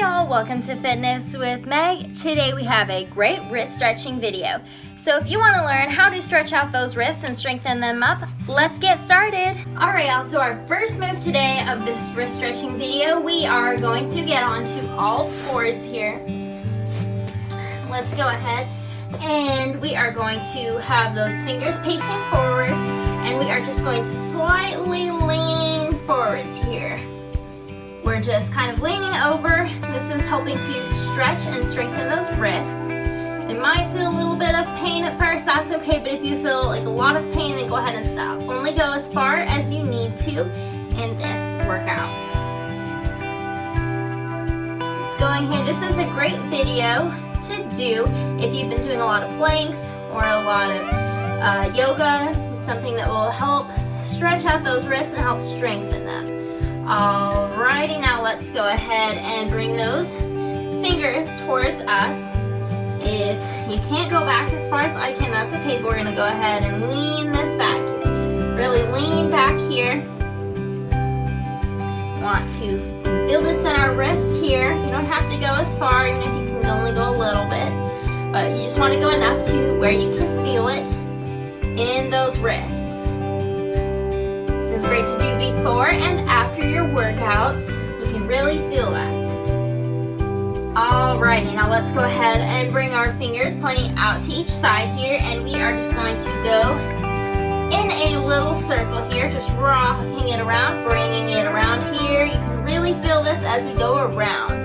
y'all, welcome to Fitness with Meg. Today we have a great wrist stretching video. So if you want to learn how to stretch out those wrists and strengthen them up, let's get started. Alright y'all, so our first move today of this wrist stretching video, we are going to get onto all fours here. Let's go ahead and we are going to have those fingers facing forward and we are just going to slightly lean forward here. We're just kind of leaning over. This is helping to stretch and strengthen those wrists. It might feel a little bit of pain at first, that's okay, but if you feel like a lot of pain, then go ahead and stop. Only go as far as you need to in this workout. Just going here, this is a great video to do if you've been doing a lot of planks or a lot of yoga. It's something that will help stretch out those wrists and help strengthen them. Alrighty, now let's go ahead and bring those fingers towards us. If you can't go back as far as I can, that's okay, but we're going to go ahead and lean this back. Really lean back here. Want to feel this in our wrists here. You don't have to go as far, even if you can only go a little bit. But you just want to go enough to where you can feel it in those wrists. This is great to do before and after your workouts. You can really feel that. Alrighty, now let's go ahead and bring our fingers pointing out to each side here, and we are just going to go in a little circle here, just rocking it around, bringing it around here. You can really feel this as we go around.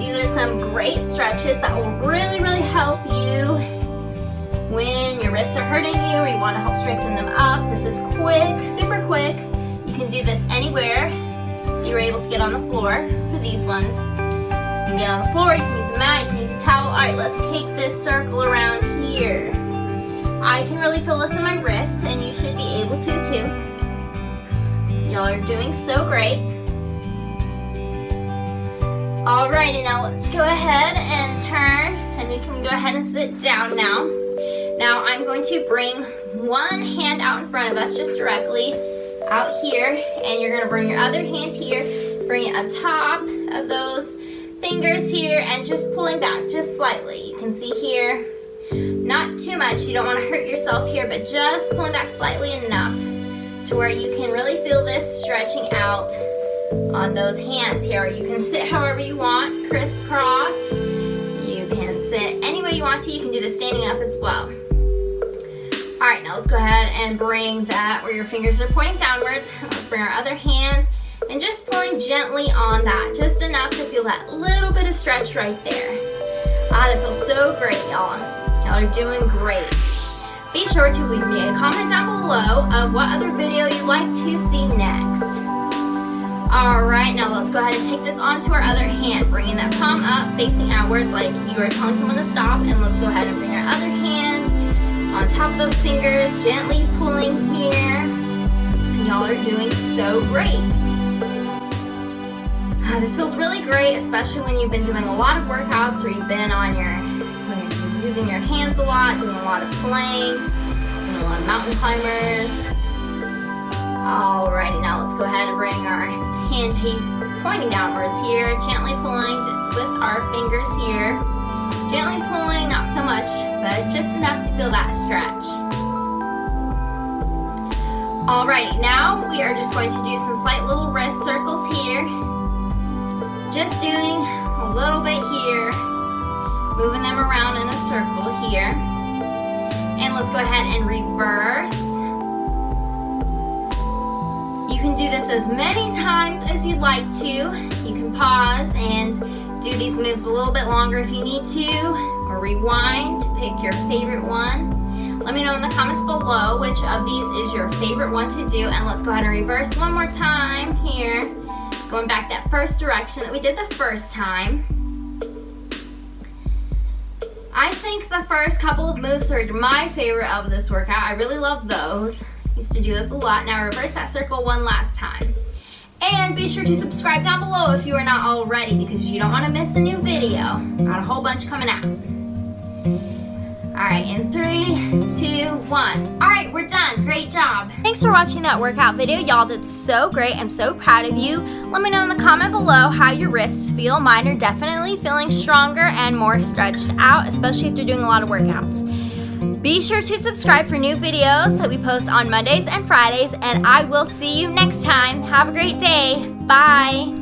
These are some great stretches that will really help you when your wrists are hurting you or you want to help strengthen them up. This is quick, super quick. You can do this anywhere you're able to get on the floor for these ones. You can get on the floor, you can use a mat, you can use a towel. Alright, let's take this circle around here. I can really feel this in my wrists, and you should be able to too. Y'all are doing so great. Alrighty, now let's go ahead and turn, and we can go ahead and sit down now. Now I'm going to bring one hand out in front of us, just directly out here, and you're going to bring your other hand here, bring it on top of those fingers here, and just pulling back just slightly. You can see here, not too much, you don't want to hurt yourself here, but just pulling back slightly enough to where you can really feel this stretching out on those hands here. You can sit however you want, crisscross. You can sit any way you want to. You can do this standing up as well. Alright, now let's go ahead and bring that where your fingers are pointing downwards. Let's bring our other hands and just pulling gently on that, just enough to feel that little bit of stretch right there. That feels so great, y'all. Y'all are doing great. Be sure to leave me a comment down below of what other video you'd like to see next. Alright, now let's go ahead and take this onto our other hand, bringing that palm up, facing outwards like you are telling someone to stop, and let's go ahead and bring our other hand on top of those fingers, gently pulling here. Y'all are doing so great. This feels really great, especially when you've been doing a lot of workouts or you've been on using your hands a lot, doing a lot of planks, doing a lot of mountain climbers. Alrighty, now let's go ahead and bring our hand pointing downwards here, gently pulling with our fingers here. Gently pulling, not so much, but just enough to feel that stretch. Alrighty, now we are just going to do some slight little wrist circles here. Just doing a little bit here, moving them around in a circle here. And let's go ahead and reverse. You can do this as many times as you'd like to. You can pause and do these moves a little bit longer if you need to, or rewind, pick your favorite one. Let me know in the comments below which of these is your favorite one to do, and let's go ahead and reverse one more time here, going back that first direction that we did the first time. I think the first couple of moves are my favorite of this workout. I really love those. Used to do this a lot. Now reverse that circle one last time. And be sure to subscribe down below if you are not already, because you don't want to miss a new video. Got a whole bunch coming out. All right, in 3, 2, 1. All right, we're done. Great job. Thanks for watching that workout video. Y'all did so great. I'm so proud of you. Let me know in the comment below how your wrists feel. Mine are definitely feeling stronger and more stretched out, especially if you're doing a lot of workouts. Be sure to subscribe for new videos that we post on Mondays and Fridays, and I will see you next time. Have a great day. Bye.